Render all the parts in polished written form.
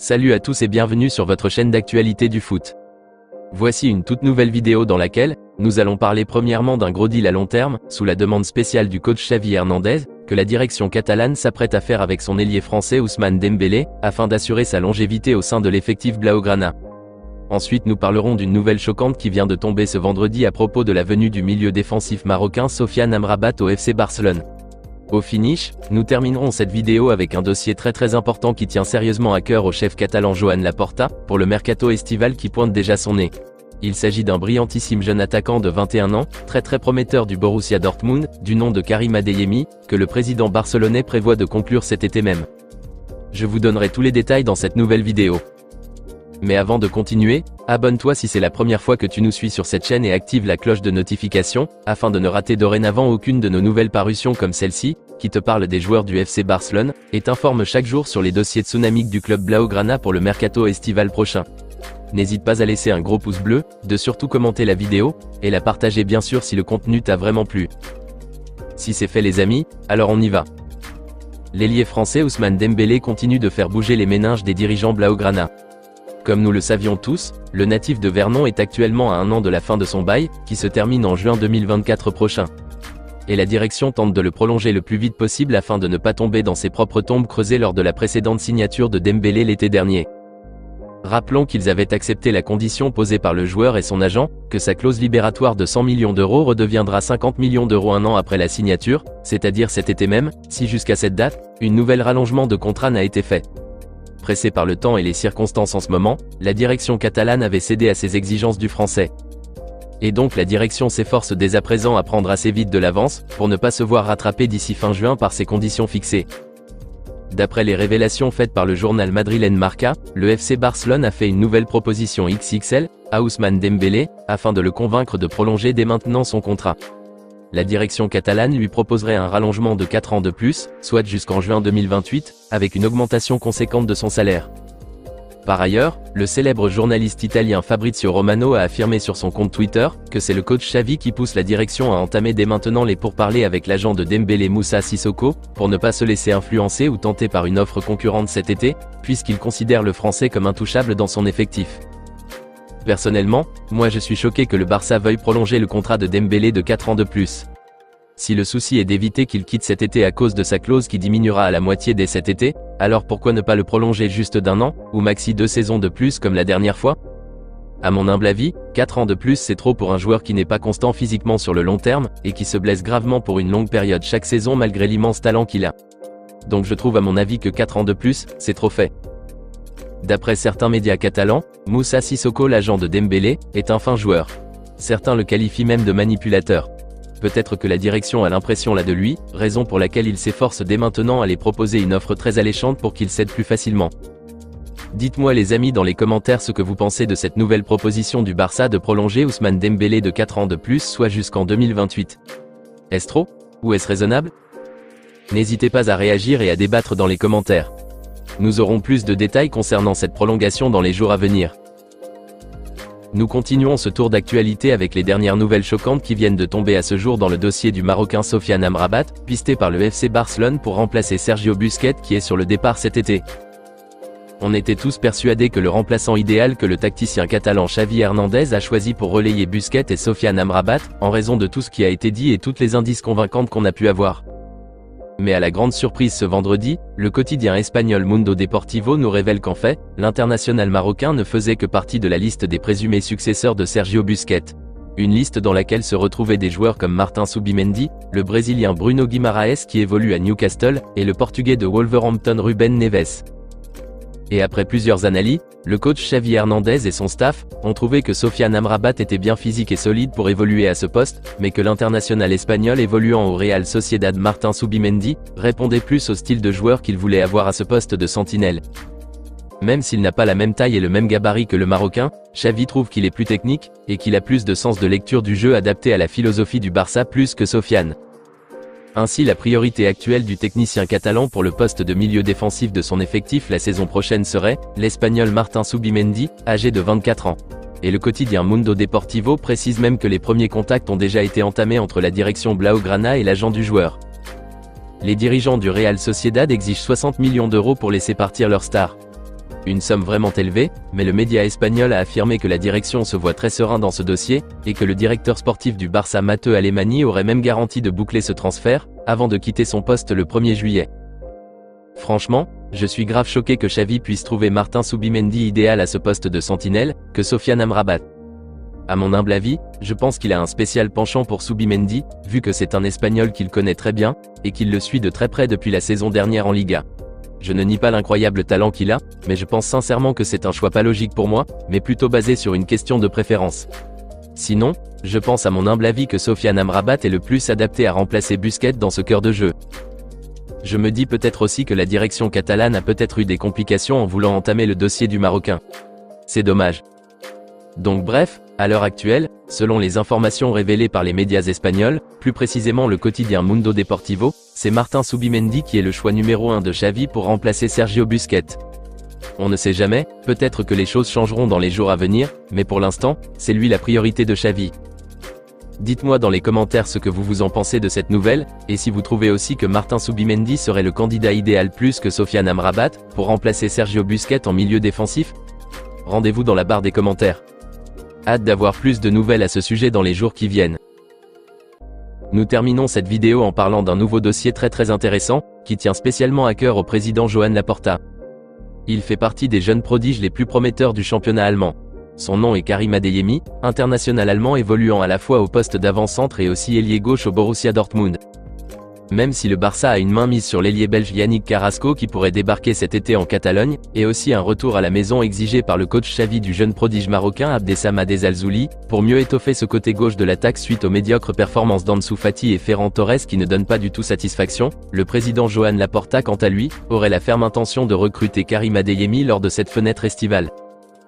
Salut à tous et bienvenue sur votre chaîne d'actualité du foot. Voici une toute nouvelle vidéo dans laquelle nous allons parler premièrement d'un gros deal à long terme, sous la demande spéciale du coach Xavi Hernandez, que la direction catalane s'apprête à faire avec son ailier français Ousmane Dembélé, afin d'assurer sa longévité au sein de l'effectif blaugrana. Ensuite nous parlerons d'une nouvelle choquante qui vient de tomber ce vendredi à propos de la venue du milieu défensif marocain Sofiane Amrabat au FC Barcelone. Au finish, nous terminerons cette vidéo avec un dossier très important qui tient sérieusement à cœur au chef catalan Joan Laporta, pour le mercato estival qui pointe déjà son nez. Il s'agit d'un brillantissime jeune attaquant de 21 ans, très prometteur du Borussia Dortmund, du nom de Karim Adeyemi, que le président barcelonais prévoit de conclure cet été même. Je vous donnerai tous les détails dans cette nouvelle vidéo. Mais avant de continuer, abonne-toi si c'est la première fois que tu nous suis sur cette chaîne et active la cloche de notification, afin de ne rater dorénavant aucune de nos nouvelles parutions comme celle-ci, qui te parle des joueurs du FC Barcelone, et t'informe chaque jour sur les dossiers tsunamiques du club blaugrana pour le mercato estival prochain. N'hésite pas à laisser un gros pouce bleu, de surtout commenter la vidéo, et la partager bien sûr si le contenu t'a vraiment plu. Si c'est fait les amis, alors on y va. L'ailier français Ousmane Dembélé continue de faire bouger les méninges des dirigeants blaugrana. Comme nous le savions tous, le natif de Vernon est actuellement à 1 an de la fin de son bail, qui se termine en juin 2024 prochain. Et la direction tente de le prolonger le plus vite possible afin de ne pas tomber dans ses propres tombes creusées lors de la précédente signature de Dembélé l'été dernier. Rappelons qu'ils avaient accepté la condition posée par le joueur et son agent, que sa clause libératoire de 100 millions d'euros redeviendra 50 millions d'euros un an après la signature, c'est-à-dire cet été même, si jusqu'à cette date, une nouvelle rallongement de contrat n'a été fait. Pressé par le temps et les circonstances en ce moment, la direction catalane avait cédé à ces exigences du français. Et donc la direction s'efforce dès à présent à prendre assez vite de l'avance, pour ne pas se voir rattraper d'ici fin juin par ces conditions fixées. D'après les révélations faites par le journal madrilène Marca, le FC Barcelone a fait une nouvelle proposition XXL, à Ousmane Dembélé, afin de le convaincre de prolonger dès maintenant son contrat. La direction catalane lui proposerait un rallongement de 4 ans de plus, soit jusqu'en juin 2028, avec une augmentation conséquente de son salaire. Par ailleurs, le célèbre journaliste italien Fabrizio Romano a affirmé sur son compte Twitter, que c'est le coach Xavi qui pousse la direction à entamer dès maintenant les pourparlers avec l'agent de Dembélé Moussa Sissoko, pour ne pas se laisser influencer ou tenter par une offre concurrente cet été, puisqu'il considère le français comme intouchable dans son effectif. Personnellement, moi je suis choqué que le Barça veuille prolonger le contrat de Dembélé de 4 ans de plus. Si le souci est d'éviter qu'il quitte cet été à cause de sa clause qui diminuera à la moitié dès cet été, alors pourquoi ne pas le prolonger juste d'1 an, ou maxi 2 saisons de plus comme la dernière fois? À mon humble avis, 4 ans de plus c'est trop pour un joueur qui n'est pas constant physiquement sur le long terme, et qui se blesse gravement pour une longue période chaque saison malgré l'immense talent qu'il a. Donc je trouve à mon avis que 4 ans de plus, c'est trop fait. D'après certains médias catalans, Moussa Sissoko, l'agent de Dembélé, est un fin joueur. Certains le qualifient même de manipulateur. Peut-être que la direction a l'impression là de lui, raison pour laquelle il s'efforce dès maintenant à les proposer une offre très alléchante pour qu'il cède plus facilement. Dites-moi les amis dans les commentaires ce que vous pensez de cette nouvelle proposition du Barça de prolonger Ousmane Dembélé de 4 ans de plus, soit jusqu'en 2028. Est-ce trop? Ou est-ce raisonnable? N'hésitez pas à réagir et à débattre dans les commentaires. Nous aurons plus de détails concernant cette prolongation dans les jours à venir. Nous continuons ce tour d'actualité avec les dernières nouvelles choquantes qui viennent de tomber à ce jour dans le dossier du Marocain Sofiane Amrabat, pisté par le FC Barcelone pour remplacer Sergio Busquets qui est sur le départ cet été. On était tous persuadés que le remplaçant idéal que le tacticien catalan Xavi Hernandez a choisi pour relayer Busquets et Sofiane Amrabat, en raison de tout ce qui a été dit et toutes les indices convaincantes qu'on a pu avoir. Mais à la grande surprise ce vendredi, le quotidien espagnol Mundo Deportivo nous révèle qu'en fait, l'international marocain ne faisait que partie de la liste des présumés successeurs de Sergio Busquets. Une liste dans laquelle se retrouvaient des joueurs comme Martin Subimendi, le Brésilien Bruno Guimaraes qui évolue à Newcastle, et le Portugais de Wolverhampton Ruben Neves. Et après plusieurs analyses, le coach Xavi Hernandez et son staff ont trouvé que Sofiane Amrabat était bien physique et solide pour évoluer à ce poste, mais que l'international espagnol évoluant au Real Sociedad Martin Subimendi répondait plus au style de joueur qu'il voulait avoir à ce poste de sentinelle. Même s'il n'a pas la même taille et le même gabarit que le Marocain, Xavi trouve qu'il est plus technique, et qu'il a plus de sens de lecture du jeu adapté à la philosophie du Barça plus que Sofiane. Ainsi la priorité actuelle du technicien catalan pour le poste de milieu défensif de son effectif la saison prochaine serait l'Espagnol Martin Subimendi, âgé de 24 ans. Et le quotidien Mundo Deportivo précise même que les premiers contacts ont déjà été entamés entre la direction blaugrana et l'agent du joueur. Les dirigeants du Real Sociedad exigent 60 millions d'euros pour laisser partir leur star. Une somme vraiment élevée, mais le média espagnol a affirmé que la direction se voit très serein dans ce dossier, et que le directeur sportif du Barça Mateu Alemany aurait même garanti de boucler ce transfert, avant de quitter son poste le 1er juillet. Franchement, je suis grave choqué que Xavi puisse trouver Martin Zubimendi idéal à ce poste de sentinelle, que Sofiane Amrabat. À mon humble avis, je pense qu'il a un spécial penchant pour Zubimendi, vu que c'est un Espagnol qu'il connaît très bien, et qu'il le suit de très près depuis la saison dernière en Liga. Je ne nie pas l'incroyable talent qu'il a, mais je pense sincèrement que c'est un choix pas logique pour moi, mais plutôt basé sur une question de préférence. Sinon, je pense à mon humble avis que Sofiane Amrabat est le plus adapté à remplacer Busquets dans ce cœur de jeu. Je me dis peut-être aussi que la direction catalane a peut-être eu des complications en voulant entamer le dossier du Marocain. C'est dommage. Donc bref, à l'heure actuelle, selon les informations révélées par les médias espagnols, plus précisément le quotidien Mundo Deportivo, c'est Martin Zubimendi qui est le choix numéro 1 de Xavi pour remplacer Sergio Busquets. On ne sait jamais, peut-être que les choses changeront dans les jours à venir, mais pour l'instant, c'est lui la priorité de Xavi. Dites-moi dans les commentaires ce que vous en pensez de cette nouvelle, et si vous trouvez aussi que Martin Zubimendi serait le candidat idéal plus que Sofiane Amrabat, pour remplacer Sergio Busquets en milieu défensif. Rendez-vous dans la barre des commentaires. Hâte d'avoir plus de nouvelles à ce sujet dans les jours qui viennent. Nous terminons cette vidéo en parlant d'un nouveau dossier très intéressant, qui tient spécialement à cœur au président Joan Laporta. Il fait partie des jeunes prodiges les plus prometteurs du championnat allemand. Son nom est Karim Adeyemi, international allemand évoluant à la fois au poste d'avant-centre et aussi ailier gauche au Borussia Dortmund. Même si le Barça a une main mise sur l'ailier belge Yannick Carrasco qui pourrait débarquer cet été en Catalogne, et aussi un retour à la maison exigé par le coach Xavi du jeune prodige marocain Abdesam Adezalzouli, pour mieux étoffer ce côté gauche de l'attaque suite aux médiocres performances d'Ansu Fati et Ferran Torres qui ne donnent pas du tout satisfaction, le président Joan Laporta quant à lui, aurait la ferme intention de recruter Karim Adeyemi lors de cette fenêtre estivale.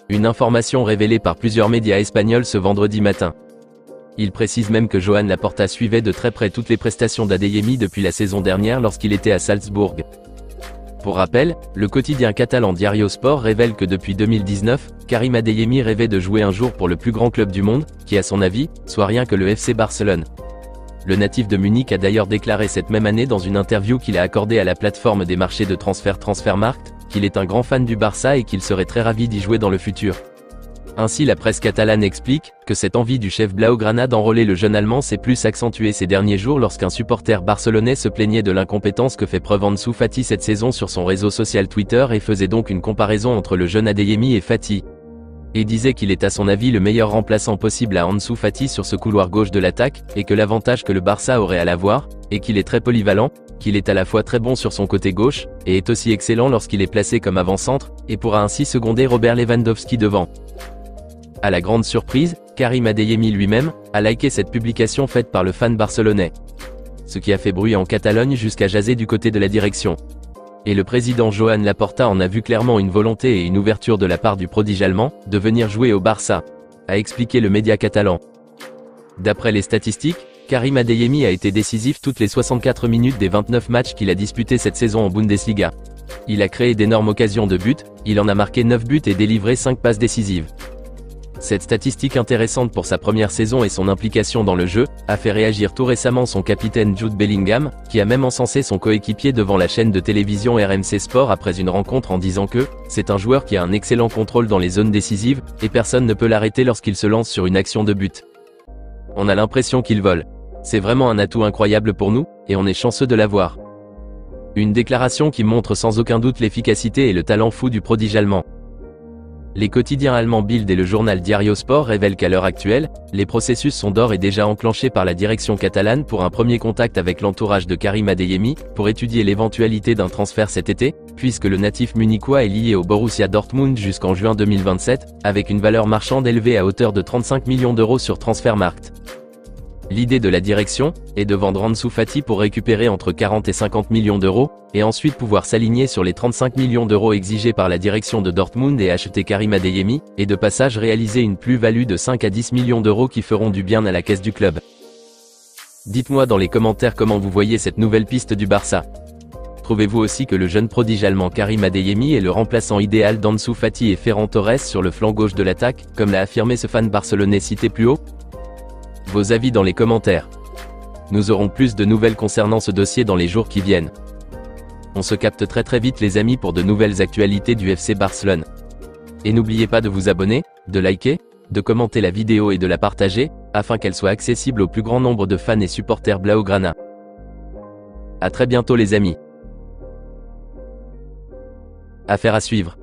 Une information révélée par plusieurs médias espagnols ce vendredi matin. Il précise même que Joan Laporta suivait de très près toutes les prestations d'Adeyemi depuis la saison dernière lorsqu'il était à Salzbourg. Pour rappel, le quotidien catalan Diario Sport révèle que depuis 2019, Karim Adeyemi rêvait de jouer un jour pour le plus grand club du monde, qui à son avis, soit rien que le FC Barcelone. Le natif de Munich a d'ailleurs déclaré cette même année dans une interview qu'il a accordée à la plateforme des marchés de transfert Transfermarkt, qu'il est un grand fan du Barça et qu'il serait très ravi d'y jouer dans le futur. Ainsi la presse catalane explique que cette envie du chef Blaugrana d'enrôler le jeune Allemand s'est plus accentuée ces derniers jours lorsqu'un supporter barcelonais se plaignait de l'incompétence que fait preuve Ansu Fati cette saison sur son réseau social Twitter et faisait donc une comparaison entre le jeune Adeyemi et Fati. Et disait qu'il est à son avis le meilleur remplaçant possible à Ansu Fati sur ce couloir gauche de l'attaque, et que l'avantage que le Barça aurait à l'avoir, est qu'il est très polyvalent, qu'il est à la fois très bon sur son côté gauche, et est aussi excellent lorsqu'il est placé comme avant-centre, et pourra ainsi seconder Robert Lewandowski devant. À la grande surprise, Karim Adeyemi lui-même a liké cette publication faite par le fan barcelonais. Ce qui a fait bruit en Catalogne jusqu'à jaser du côté de la direction. Et le président Joan Laporta en a vu clairement une volonté et une ouverture de la part du prodige allemand de venir jouer au Barça, a expliqué le média catalan. D'après les statistiques, Karim Adeyemi a été décisif toutes les 64 minutes des 29 matchs qu'il a disputés cette saison en Bundesliga. Il a créé d'énormes occasions de but, il en a marqué 9 buts et délivré 5 passes décisives. Cette statistique intéressante pour sa première saison et son implication dans le jeu, a fait réagir tout récemment son capitaine Jude Bellingham, qui a même encensé son coéquipier devant la chaîne de télévision RMC Sport après une rencontre en disant que « c'est un joueur qui a un excellent contrôle dans les zones décisives, et personne ne peut l'arrêter lorsqu'il se lance sur une action de but. On a l'impression qu'il vole. C'est vraiment un atout incroyable pour nous, et on est chanceux de l'avoir. » Une déclaration qui montre sans aucun doute l'efficacité et le talent fou du prodige allemand. Les quotidiens allemands Bild et le journal Diario Sport révèlent qu'à l'heure actuelle, les processus sont d'ores et déjà enclenchés par la direction catalane pour un premier contact avec l'entourage de Karim Adeyemi, pour étudier l'éventualité d'un transfert cet été, puisque le natif munichois est lié au Borussia Dortmund jusqu'en juin 2027, avec une valeur marchande élevée à hauteur de 35 millions d'euros sur Transfermarkt. L'idée de la direction est de vendre Ansu Fati pour récupérer entre 40 et 50 millions d'euros, et ensuite pouvoir s'aligner sur les 35 millions d'euros exigés par la direction de Dortmund et acheter Karim Adeyemi, et de passage réaliser une plus-value de 5 à 10 millions d'euros qui feront du bien à la caisse du club. Dites-moi dans les commentaires comment vous voyez cette nouvelle piste du Barça. Trouvez-vous aussi que le jeune prodige allemand Karim Adeyemi est le remplaçant idéal d'Ansu Fati et Ferran Torres sur le flanc gauche de l'attaque, comme l'a affirmé ce fan barcelonais cité plus haut? Vos avis dans les commentaires. Nous aurons plus de nouvelles concernant ce dossier dans les jours qui viennent. On se capte très vite les amis pour de nouvelles actualités du FC Barcelone. Et n'oubliez pas de vous abonner, de liker, de commenter la vidéo et de la partager, afin qu'elle soit accessible au plus grand nombre de fans et supporters Blaugrana. À très bientôt les amis. Affaire à suivre.